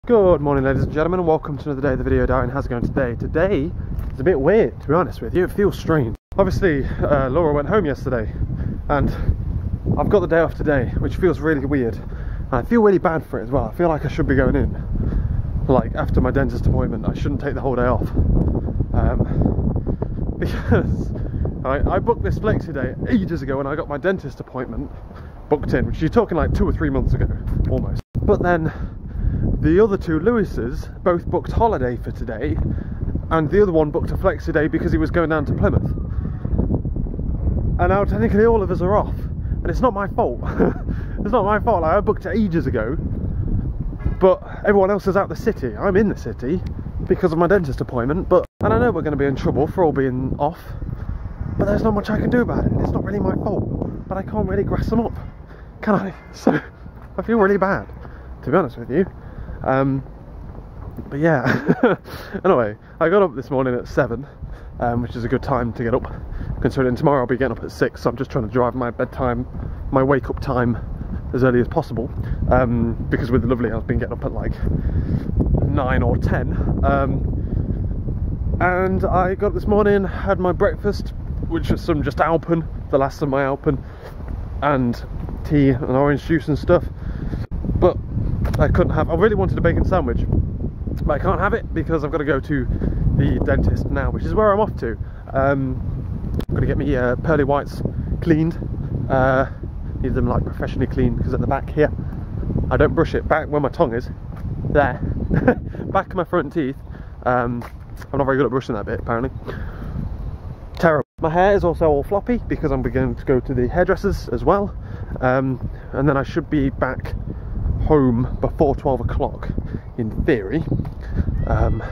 Good morning, ladies and gentlemen, and welcome to another day of the video diary. And how's it going today? Today is a bit weird, to be honest with you. It feels strange. Obviously, Laura went home yesterday, and I've got the day off today, which feels really weird. And I feel really bad for it as well. I feel like I should be going in, like after my dentist appointment. I shouldn't take the whole day off, because I booked this Flexiday ages ago when I got my dentist appointment booked in, which you're talking like 2 or 3 months ago, almost. But then the other two Lewises both booked holiday for today, and the other one booked a Flexiday because he was going down to Plymouth. And now technically all of us are off, and it's not my fault. It's not my fault. Like, I booked it ages ago, but everyone else is out the city. I'm in the city because of my dentist appointment, and I know we're going to be in trouble for all being off, but there's not much I can do about it. It's not really my fault, but I can't really grass them up, can I? So I feel really bad, to be honest with you. But yeah, anyway, I got up this morning at 7, which is a good time to get up, considering tomorrow I'll be getting up at 6, so I'm just trying to drive my bedtime, my wake up time as early as possible, because with the lovely I've been getting up at like 9 or 10, and I got up this morning, had my breakfast, which was some just Alpen, the last of my Alpen, and tea and orange juice and stuff. But I couldn't have, I really wanted a bacon sandwich, but I can't have it because I've got to go to the dentist now, which is where I'm off to. I'm going to get me pearly whites cleaned. Need them like professionally cleaned, because at the back here I don't brush it, back where my tongue is, there, back of my front teeth, I'm not very good at brushing that bit apparently. Terrible. My hair is also all floppy because I'm beginning to go to the hairdressers as well, and then I should be back home before 12 o'clock in theory, and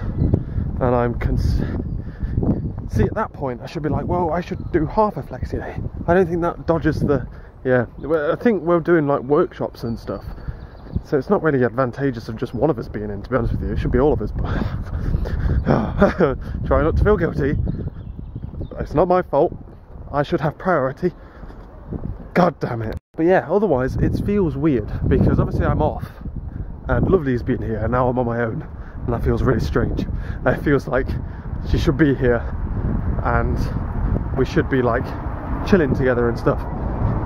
see, at that point I should be like, well, I should do half a Flexiday. I don't think that dodges the, yeah, I think we're doing like workshops and stuff, so it's not really advantageous of just one of us being in, to be honest with you. It should be all of us, but try not to feel guilty. It's not my fault. I should have priority. God damn it. But yeah, otherwise it feels weird because obviously I'm off and Lovely's been here and now I'm on my own, and that feels really strange. It feels like she should be here and we should be like chilling together and stuff,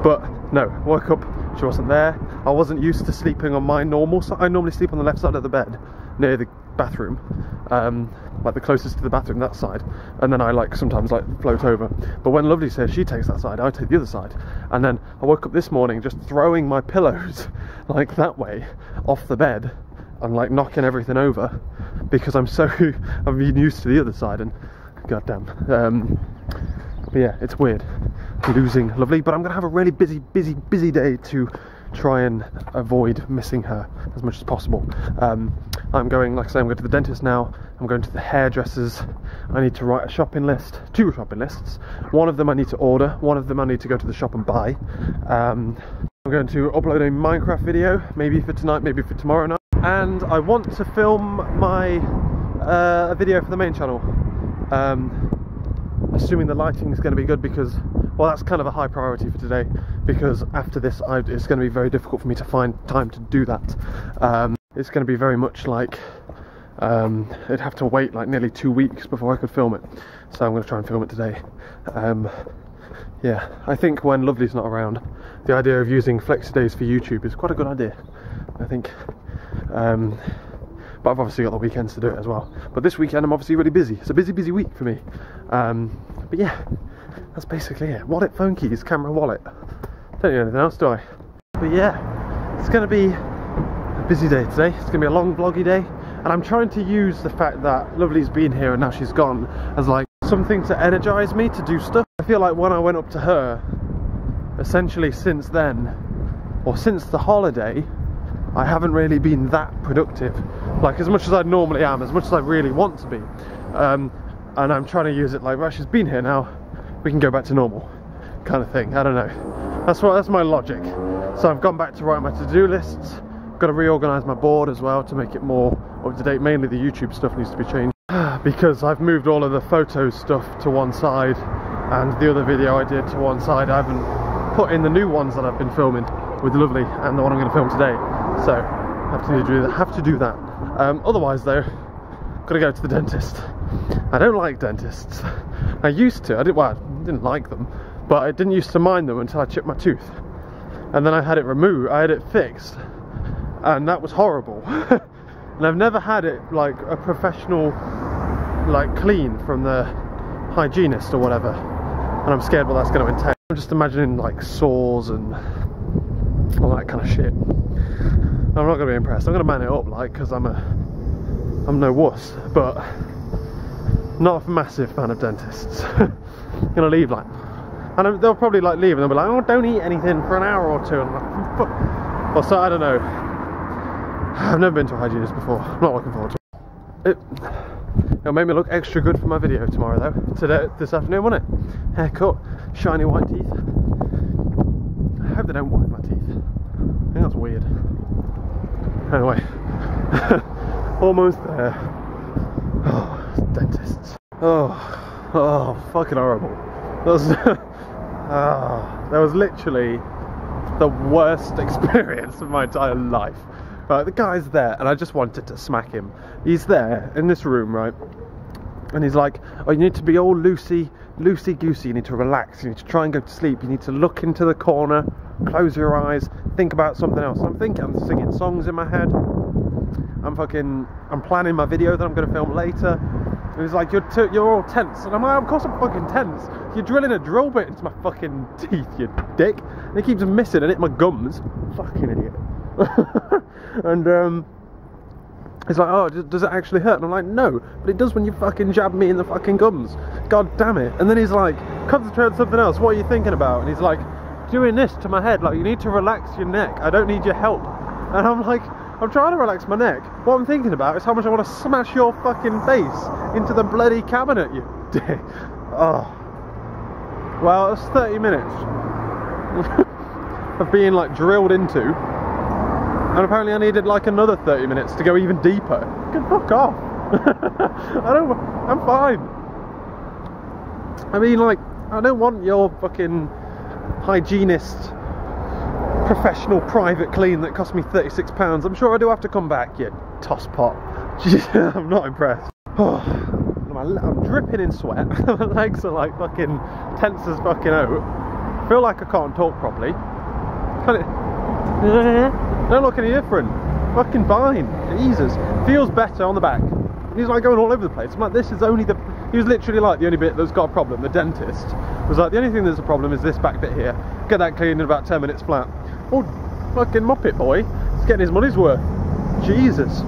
but no, woke up, she wasn't there. I wasn't used to sleeping on my normal side. I normally sleep on the left side of the bed near the bathroom, like the closest to the bathroom, that side, and then I like sometimes like float over. But when Lovely says she takes that side, I take the other side, and then I woke up this morning just throwing my pillows like that way off the bed and like knocking everything over because I've been used to the other side, and goddamn. But yeah, it's weird losing Lovely, but I'm gonna have a really busy day to try and avoid missing her as much as possible. I'm going, like I say, I'm going to the dentist now, I'm going to the hairdressers. I need to write a shopping list, 2 shopping lists. One of them I need to order, one of them I need to go to the shop and buy. I'm going to upload a Minecraft video, maybe for tonight, maybe for tomorrow night, and I want to film my a video for the main channel, assuming the lighting is going to be good, because, well, that's kind of a high priority for today, because after this it's going to be very difficult for me to find time to do that. It's going to be very much like it'd have to wait like nearly 2 weeks before I could film it, so I'm going to try and film it today. Yeah, I think when Lovely's not around, the idea of using Flexidays for YouTube is quite a good idea, I think. But I've obviously got the weekends to do it as well. But this weekend I'm obviously really busy. It's a busy week for me. But yeah, that's basically it. Wallet, phone keys, camera, wallet. Don't need anything else, do I? But yeah, it's going to be a busy day today. It's going to be a long vloggy day. And I'm trying to use the fact that Lovely's been here and now she's gone as like something to energise me to do stuff. I feel like when I went up to her, essentially since then, or since the holiday, I haven't really been that productive, like as much as I normally am, as much as I really want to be. And I'm trying to use it like, well, she's been here now, we can go back to normal, kind of thing. I don't know. That's my logic. So I've gone back to write my to-do lists. Got to reorganise my board as well to make it more up to date. Mainly the YouTube stuff needs to be changed because I've moved all of the photo stuff to one side and the other video I did to one side. I haven't put in the new ones that I've been filming with Lovely and the one I'm going to film today. So have to do that. Otherwise though, gotta go to the dentist. I don't like dentists. I used to, I didn't like them, but I didn't used to mind them until I chipped my tooth. And then I had it removed, I had it fixed, and that was horrible. And I've never had it like a professional, like clean from the hygienist or whatever. And I'm scared what that's going to entail. I'm just imagining like sores and all that kind of shit. I'm not going to be impressed. I'm going to man it up, like, because I'm no wuss, but not a massive fan of dentists. I'm going to leave like, and they'll probably like leave and they'll be like, oh, don't eat anything for an hour or two. And I'm like, well, so I don't know. I've never been to a hygienist before. I'm not looking forward to it. It'll make me look extra good for my video tomorrow though. This afternoon, won't it? Haircut, shiny white teeth. I hope they don't whiten my teeth. I think that's weird. Anyway, almost there. Oh, dentists. Oh, fucking horrible. That was literally the worst experience of my entire life. Right, the guy's there, and I just wanted to smack him. He's there in this room, right? And he's like, oh, you need to be all loosey-goosey, you need to relax, you need to try and go to sleep, you need to look into the corner, close your eyes, think about something else. I'm singing songs in my head, I'm planning my video that I'm going to film later. And he's like, you're all tense. And I'm like, of course I'm fucking tense. You're drilling a drill bit into my fucking teeth, you dick. And he keeps missing and hit my gums. Fucking idiot. And he's like, oh, does it actually hurt? And I'm like, no, but it does when you fucking jab me in the fucking gums. God damn it. And then he's like, concentrate on something else, what are you thinking about? And he's like, doing this to my head, like, you need to relax your neck, I don't need your help. And I'm like, I'm trying to relax my neck. What I'm thinking about is how much I want to smash your fucking face into the bloody cabinet, you dick. Oh. Well, it's 30 minutes of being like drilled into. And apparently I needed like another 30 minutes to go even deeper. Get fuck off. I'm fine. I mean, like, I don't want your fucking hygienist professional private clean that cost me £36. I'm sure I do have to come back, you tosspot. I'm not impressed. I'm dripping in sweat. My legs are like fucking tense as fucking out. I feel like I can't talk properly. Don't look any different. Fucking fine. Jesus. Feels better on the back. He's like going all over the place. I'm like, this is only the... He was literally like, the only bit that's got a problem. The dentist was like, the only thing that's a problem is this back bit here. Get that cleaned in about 10 minutes flat. Oh, fucking Muppet boy. He's getting his money's worth. Jesus.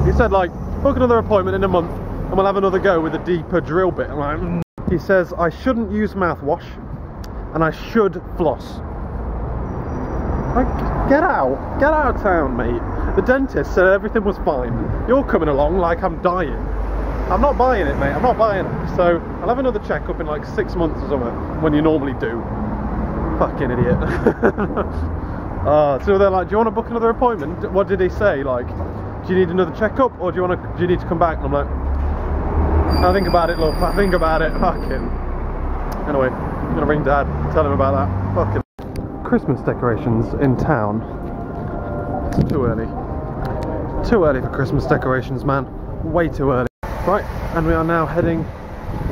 He said like, book another appointment in a month and we'll have another go with a deeper drill bit. I'm like, He says I shouldn't use mouthwash and I should floss. Like, get out of town, mate. The dentist said everything was fine. You're coming along like I'm dying. I'm not buying it, mate. I'm not buying it. So I'll have another checkup in like 6 months or something, when you normally do. Fucking idiot. So they're like, do you want to book another appointment? What did he say? Like, do you need another checkup, or do you need to come back? And I'm like, I'll think about it, love. I'll think about it. Fucking. Anyway, I'm gonna ring Dad, tell him about that. Fucking. Christmas decorations in town. It's too early. Too early for Christmas decorations, man. Way too early. Right, and we are now heading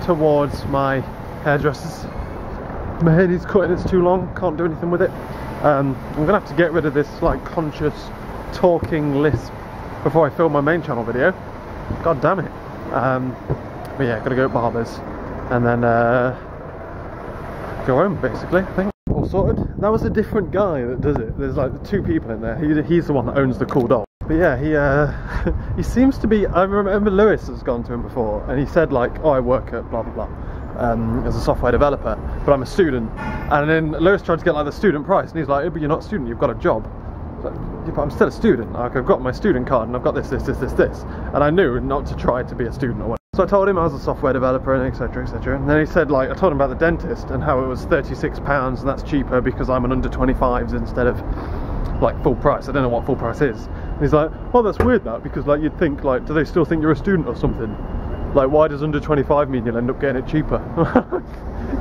towards my hairdresser's. My head is cut and it's too long, can't do anything with it. I'm gonna have to get rid of this like conscious talking lisp before I film my main channel video. God damn it. But yeah, gotta go to Barber's and then go home basically, I think. All sorted. That was a different guy that does it. There's like 2 people in there. He's the one that owns the cool doll. But yeah, he seems to be. I remember Lewis has gone to him before, and he said like, "Oh, I work at blah blah blah as a software developer, but I'm a student." And then Lewis tried to get like the student price, and he's like, "Oh, but you're not a student. You've got a job." Like, yeah, but I'm still a student. Like, I've got my student card, and I've got this, and I knew not to try to be a student or whatever. So I told him I was a software developer and etc, etc. And then he said like, I told him about the dentist and how it was £36 and that's cheaper because I'm an under 25s instead of like full price. I don't know what full price is. And he's like, oh, that's weird that, because like you'd think like, do they still think you're a student or something? Like, why does under 25 mean you'll end up getting it cheaper?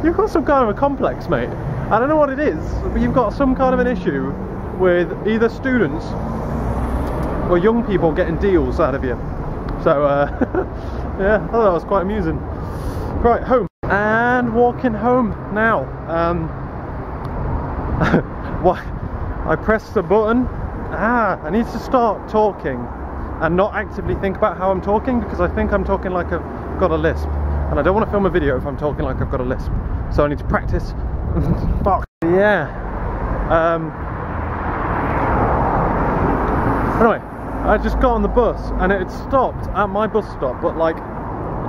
You've got some kind of a complex, mate. I don't know what it is, but you've got some kind of an issue with either students or young people getting deals out of you. So yeah, I thought that was quite amusing. Right, home and walking home now. Why? I pressed the button. I need to start talking and not actively think about how I'm talking, because I think I'm talking like I've got a lisp, and I don't want to film a video if I'm talking like I've got a lisp. So I need to practice. Fuck. Yeah. Anyway, I just got on the bus and it had stopped at my bus stop, but like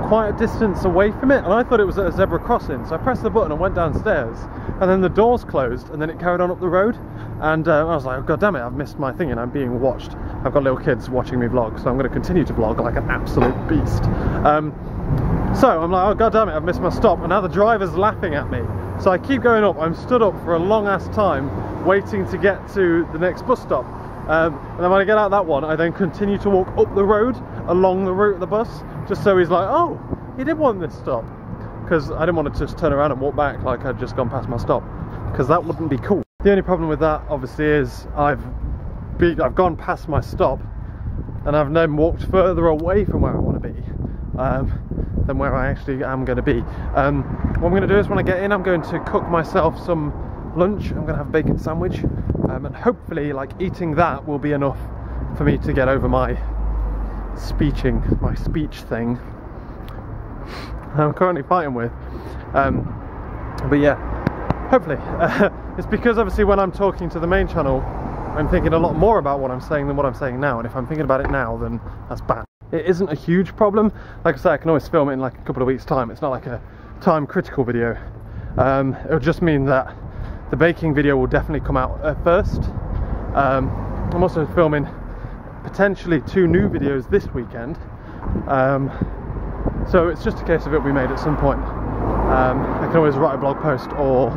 quite a distance away from it, and I thought it was at a zebra crossing. So I pressed the button and went downstairs, and then the doors closed, and then it carried on up the road. And I was like, oh, god damn it, I've missed my thing and I'm being watched. I've got little kids watching me vlog, so I'm going to continue to vlog like an absolute beast. So I'm like, oh god damn it, I've missed my stop, and now the driver's laughing at me. So I keep going up. I'm stood up for a long ass time waiting to get to the next bus stop. And then when I get out that one, I then continue to walk up the road along the route of the bus, just so he's like, oh, he did want this stop. Because I didn't want to just turn around and walk back like I'd just gone past my stop, because that wouldn't be cool. The only problem with that obviously is I've gone past my stop, and I've then walked further away from where I want to be than where I actually am going to be. What I'm going to do is when I get in, I'm going to cook myself some lunch. I'm going to have a bacon sandwich, and hopefully like eating that will be enough for me to get over my speech thing I'm currently fighting with. But yeah, hopefully. It's because obviously when I'm talking to the main channel, I'm thinking a lot more about what I'm saying than what I'm saying now, and if I'm thinking about it now, then that's bad. It isn't a huge problem. Like I say, I can always film it in like a couple of weeks' time. It's not like a time critical video. It'll just mean that the baking video will definitely come out first. I'm also filming potentially 2 new videos this weekend, so it's just a case of it will be made at some point. I can always write a blog post, or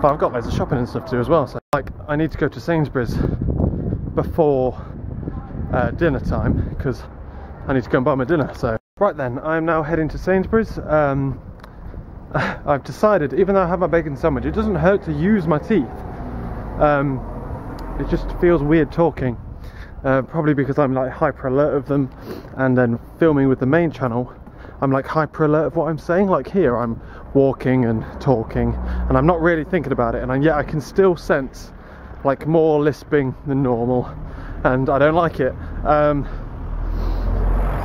but I've got loads of shopping and stuff to do as well, so like I need to go to Sainsbury's before dinner time, because I need to go and buy my dinner. So right then, I'm now heading to Sainsbury's. I've decided, even though I have my bacon sandwich, it doesn't hurt to use my teeth. It just feels weird talking, probably because I'm like hyper alert of them, and then filming with the main channel I'm like hyper alert of what I'm saying. Like here I'm walking and talking and I'm not really thinking about it, and yet I can still sense like more lisping than normal, and I don't like it.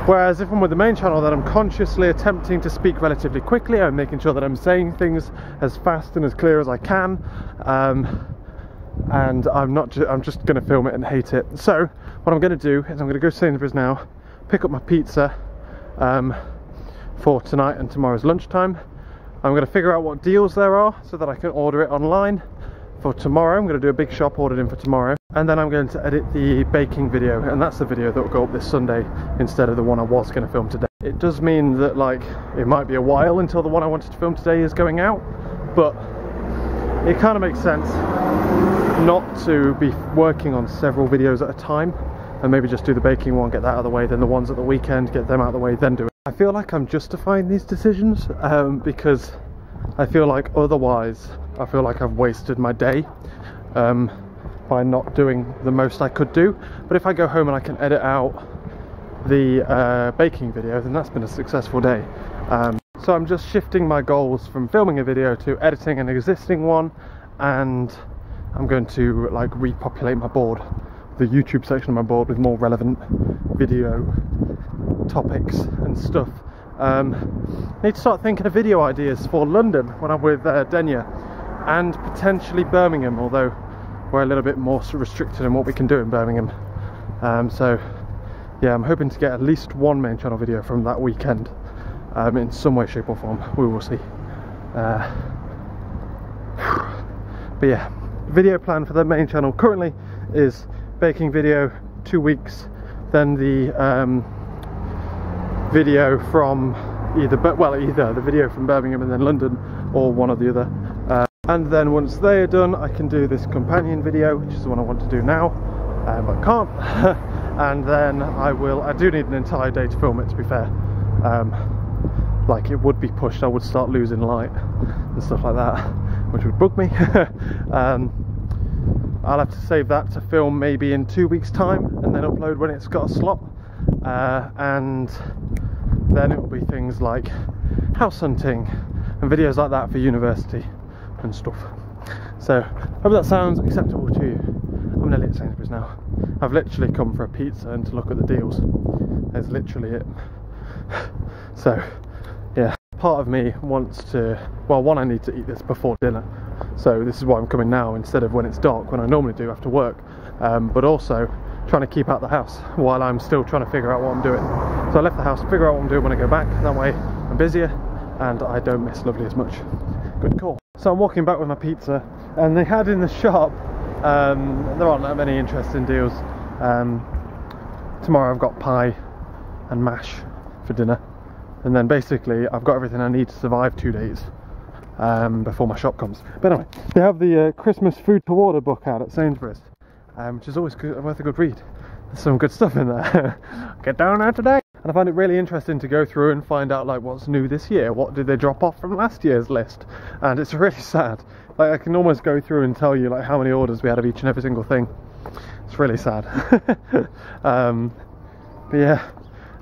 Whereas if I'm with the main channel, then I'm consciously attempting to speak relatively quickly. I'm making sure that I'm saying things as fast and as clear as I can, and I'm just going to film it and hate it. So what I'm going to do is I'm going to go to Sainsbury's now, pick up my pizza for tonight and tomorrow's lunchtime. I'm going to figure out what deals there are so that I can order it online for tomorrow. I'm going to do a big shop ordered in for tomorrow, and then I'm going to edit the baking video, and that's the video that will go up this Sunday instead of the one I was going to film today. It does mean that like it might be a while until the one I wanted to film today is going out, but it kind of makes sense not to be working on several videos at a time, and maybe just do the baking one, get that out of the way, then the ones at the weekend, get them out of the way, then do it. I feel like I'm justifying these decisions because I feel like otherwise I feel like I've wasted my day by not doing the most I could do. But if I go home and I can edit out the baking video, then that's been a successful day. So I'm just shifting my goals from filming a video to editing an existing one, and I'm going to like repopulate my board, the YouTube section of my board, with more relevant video topics and stuff. Need to start thinking of video ideas for London when I'm with Denya, and potentially Birmingham, although we're a little bit more restricted in what we can do in Birmingham. So yeah, I'm hoping to get at least one main channel video from that weekend in some way, shape or form. We will see. But yeah, video plan for the main channel currently is baking video 2 weeks, then the video from either the video from Birmingham and then London, or one or the other, and then once they are done I can do this companion video, which is the one I want to do now, but can't. And then I do need an entire day to film it, to be fair. Like it would be pushed, I would start losing light and stuff like that, which would bug me. I'll have to save that to film maybe in 2 weeks time, and then upload when it's got a slot, and then it will be things like house hunting and videos like that for university and stuff. So hope that sounds acceptable to you. I'm nearly at Sainsbury's now. I've literally come for a pizza and to look at the deals. That's literally it. So yeah, part of me wants to, well, one, I need to eat this before dinner, so this is why I'm coming now instead of when it's dark, when I normally do after work, but also trying to keep out the house while I'm still trying to figure out what I'm doing. So I left the house to figure out what I'm doing when I go back, that way I'm busier and I don't miss Lovely as much. Good call. So I'm walking back with my pizza, and they had in the shop, there aren't that many interesting deals. Tomorrow I've got pie and mash for dinner, and then basically I've got everything I need to survive 2 days before my shop comes. But anyway, they have the Christmas food to order book out at Sainsbury's, which is always good, worth a good read. There's some good stuff in there. Get down there today. And I find it really interesting to go through and find out like what's new this year, what did they drop off from last year's list, and it's really sad. Like I can almost go through and tell you like how many orders we had of each and every single thing. It's really sad. But yeah,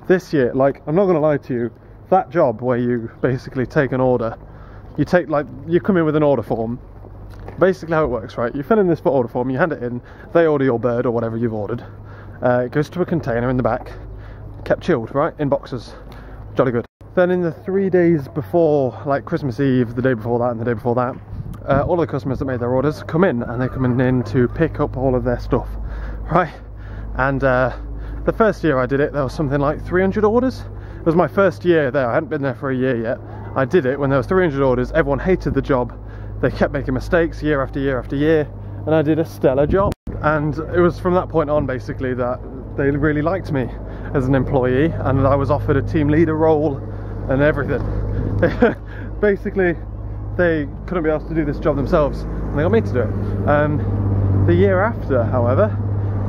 this year, like, I'm not gonna lie to you, that job where you basically take an order, you come in with an order form. Basically how it works, right, you fill in this order form, you hand it in, they order your bird or whatever you've ordered, it goes to a container in the back, kept chilled, right, in boxes, jolly good. Then in the 3 days before, like Christmas Eve, the day before that and the day before that, all of the customers that made their orders come in, and they come in to pick up all of their stuff, right? And the first year I did it, there was something like 300 orders. It was my first year there, I hadn't been there for a year yet. I did it when there was 300 orders, everyone hated the job, they kept making mistakes year after year after year, and I did a stellar job. And it was from that point on basically that they really liked me as an employee, and I was offered a team leader role and everything. Basically they couldn't be asked to do this job themselves and they got me to do it. The year after, however,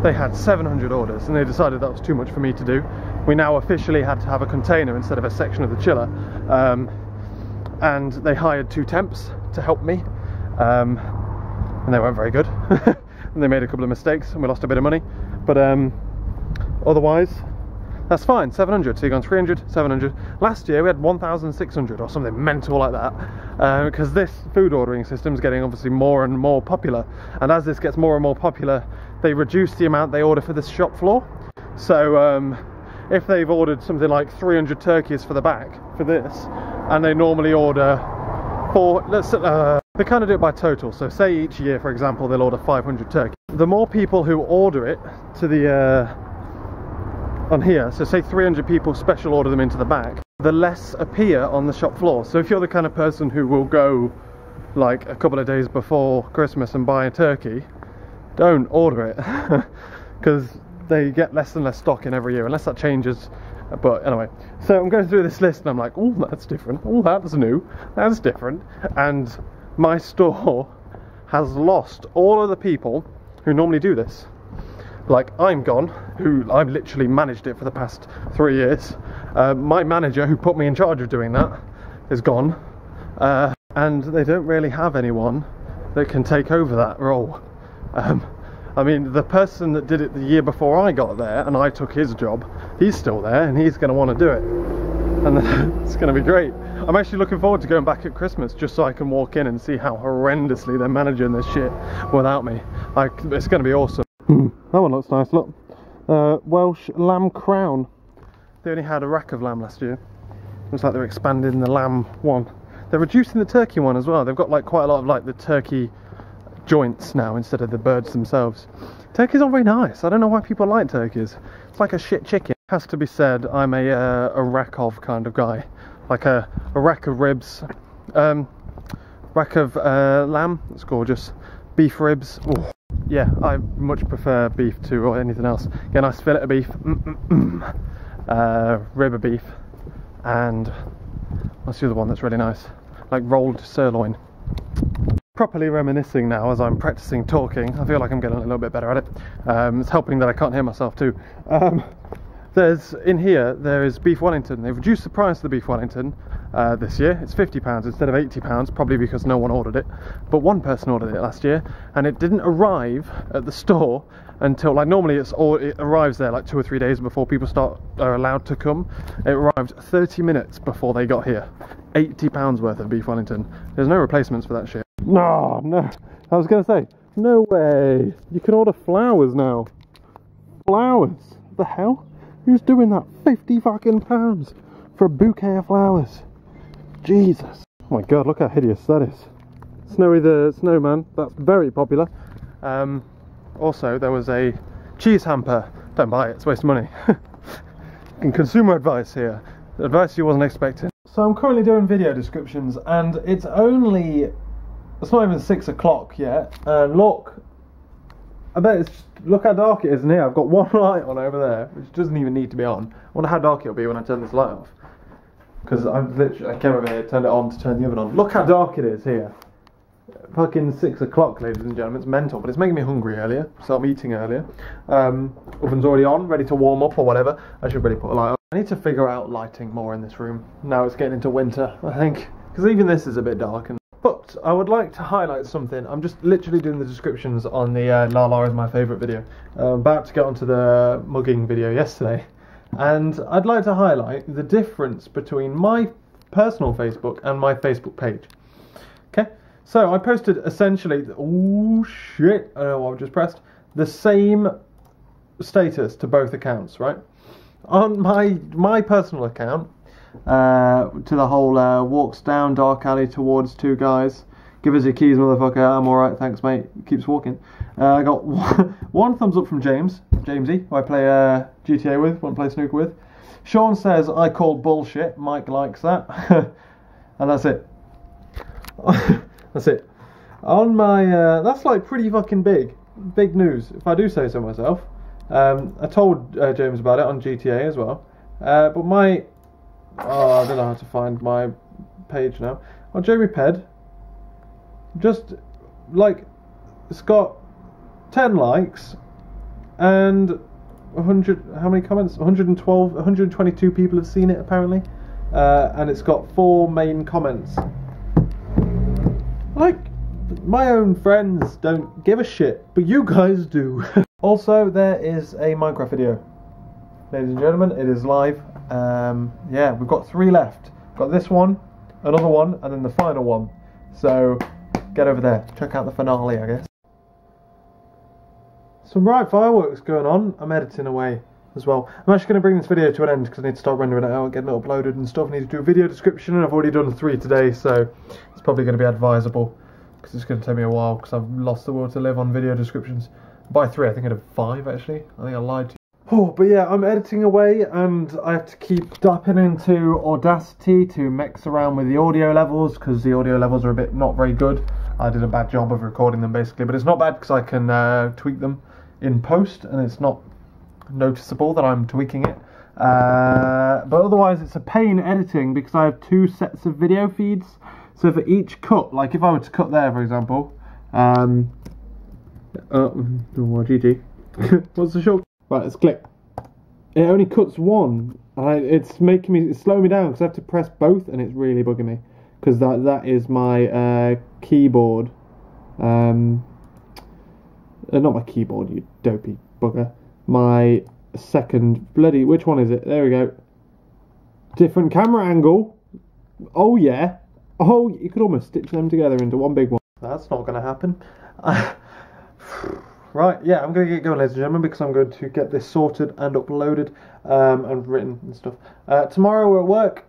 they had 700 orders and they decided that was too much for me to do. We now officially had to have a container instead of a section of the chiller, and they hired 2 temps to help me, and they weren't very good. And they made a couple of mistakes and we lost a bit of money, but otherwise that's fine. 700, so you've gone 300, 700. Last year we had 1,600 or something mental like that, because this food ordering system is getting obviously more and more popular, and as this gets more and more popular they reduce the amount they order for this shop floor. So if they've ordered something like 300 turkeys for the back for this, and they normally order they kind of do it by total, so say each year for example they'll order 500 turkeys. The more people who order it to the on here, so say 300 people special order them into the back, the less appear on the shop floor. So if you're the kind of person who will go like a couple of days before Christmas and buy a turkey, don't order it, because they get less and less stock in every year, unless that changes. But anyway, so I'm going through this list and I'm like, oh, that's different, oh, that's new, that's different. And my store has lost all of the people who normally do this. Like, I'm gone, who I've literally managed it for the past 3 years. My manager, who put me in charge of doing that, is gone. And they don't really have anyone that can take over that role. I mean, the person that did it the year before I got there, and I took his job, he's still there, and he's going to want to do it. And it's going to be great. I'm actually looking forward to going back at Christmas, just so I can walk in and see how horrendously they're managing this shit without me. It's going to be awesome. That one looks nice, look. Welsh lamb crown. They only had a rack of lamb last year. Looks like they're expanding the lamb one. They're reducing the turkey one as well. They've got like quite a lot of like the turkey joints now instead of the birds themselves. Turkeys aren't very nice. I don't know why people like turkeys. It's like a shit chicken. Has to be said, I'm a rack of kind of guy. Like a rack of ribs. Rack of lamb. It's gorgeous. Beef ribs. Ooh. Yeah, I much prefer beef to anything else. Get a nice fillet of beef. Rib of beef. And what's the other one that's really nice? Like rolled sirloin. Properly reminiscing now as I'm practicing talking. I feel like I'm getting a little bit better at it. It's helping that I can't hear myself too. In here there is beef Wellington. They've reduced the price of the beef Wellington this year. It's £50 instead of £80, probably because no one ordered it, but one person ordered it last year, and it didn't arrive at the store until, like, normally it arrives there like 2 or 3 days before people are allowed to come. It arrived 30 minutes before they got here. £80 worth of beef Wellington. There's no replacements for that shit. No, I was gonna say, no way. You can order flowers now. Flowers? What the hell? Who's doing that? £50 fucking for a bouquet of flowers? Jesus. Oh my god, look how hideous that is. Snowy the Snowman, that's very popular. Also, there was a cheese hamper. Don't buy it, it's a waste of money. And consumer advice here. Advice you wasn't expecting. So I'm currently doing video descriptions, and it's not even 6 o'clock yet, and look, look how dark it is in here. I've got one light on over there, which doesn't even need to be on. I wonder how dark it'll be when I turn this light off. Because I came over here, turned it on to turn the oven on. Look how dark it is here. Fucking 6 o'clock, ladies and gentlemen. It's mental, but it's making me hungry earlier, so I'm eating earlier. Oven's already on, ready to warm up or whatever. I should really put a light on. I need to figure out lighting more in this room. Now it's getting into winter, I think. Because even this is a bit dark. But I would like to highlight something. I'm just literally doing the descriptions on the La is my favourite video. I'm about to get onto the mugging video yesterday. And I'd like to highlight the difference between my personal Facebook and my Facebook page. Okay? So I posted essentially, oh shit, I don't know what I've just pressed, the same status to both accounts, right? On my personal account, to the whole walks down dark alley towards 2 guys, give us your keys motherfucker, I'm alright, thanks mate, keeps walking. I got one thumbs up from Jamesy, who I play GTA with, want to play snooker with. Sean says I called bullshit, Mike likes that. And that's it. That's it. On my, that's like pretty fucking big news, if I do say so myself. I told James about it on GTA as well. But I don't know how to find my page now. On Jamie Ped, just like, it's got 10 likes and 100, how many comments? 122 people have seen it apparently. And it's got 4 main comments. Like, my own friends don't give a shit, but you guys do. Also, there is a Minecraft video. Ladies and gentlemen, it is live. Yeah, we've got 3 left. Got this one, another one, and then the final one. So, get over there. Check out the finale, I guess. Some right fireworks going on. I'm editing away as well. I'm actually going to bring this video to an end because I need to start rendering it out, getting it uploaded and stuff. I need to do a video description, and I've already done 3 today, so it's probably going to be advisable because it's going to take me a while because I've lost the will to live on video descriptions. By 3, I think I did 5 actually. I think I lied to you. Oh, but yeah, I'm editing away and I have to keep dipping into Audacity to mix around with the audio levels because the audio levels are a bit not very good. I did a bad job of recording them basically, but it's not bad because I can tweak them in post and it's not noticeable that I'm tweaking it. But otherwise it's a pain editing because I have 2 sets of video feeds. So for each cut, like if I were to cut there for example, GG. What's the short? Right, let's click. It only cuts 1. It's slowing me down because I have to press both, and it's really bugging me because that is my keyboard. Not my keyboard, you dopey bugger. My second bloody. Which one is it? There we go. Different camera angle. Oh yeah. Oh, you could almost stitch them together into one big one. That's not going to happen. Right, yeah, I'm going to get going, ladies and gentlemen, because I'm going to get this sorted and uploaded and written and stuff. Tomorrow we're at work.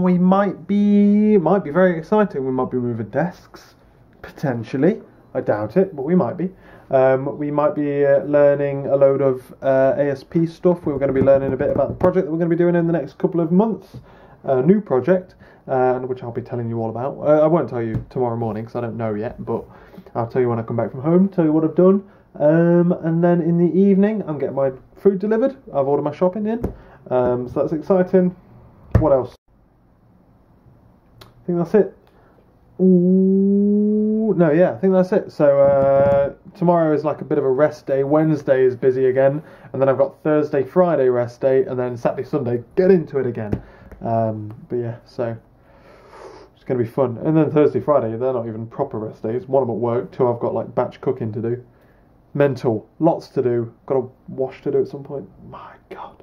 We might be very exciting. We might be moving desks, potentially. I doubt it, but we might be. We might be learning a load of ASP stuff. We're going to be learning a bit about the project that we're going to be doing in the next couple of months. A new project, which I'll be telling you all about. I won't tell you tomorrow morning because I don't know yet, but I'll tell you when I come back from home, tell you what I've done. And then in the evening, I'm getting my food delivered. I've ordered my shopping in, so that's exciting. What else? I think that's it. Ooh. no, yeah, I think that's it. So tomorrow is like a bit of a rest day. Wednesday is busy again, and then I've got Thursday, Friday rest day, and then Saturday, Sunday get into it again. But yeah, so it's going to be fun. And then Thursday, Friday, they're not even proper rest days. One I'm at work, two I've got like batch cooking to do. Mental, lots to do. Got a wash to do at some point. My God.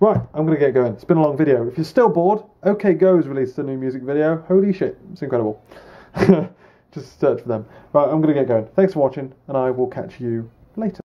Right, I'm going to get going. It's been a long video. If you're still bored, OK Go's released a new music video. Holy shit, it's incredible. Just search for them. Right, I'm going to get going. Thanks for watching, and I will catch you later.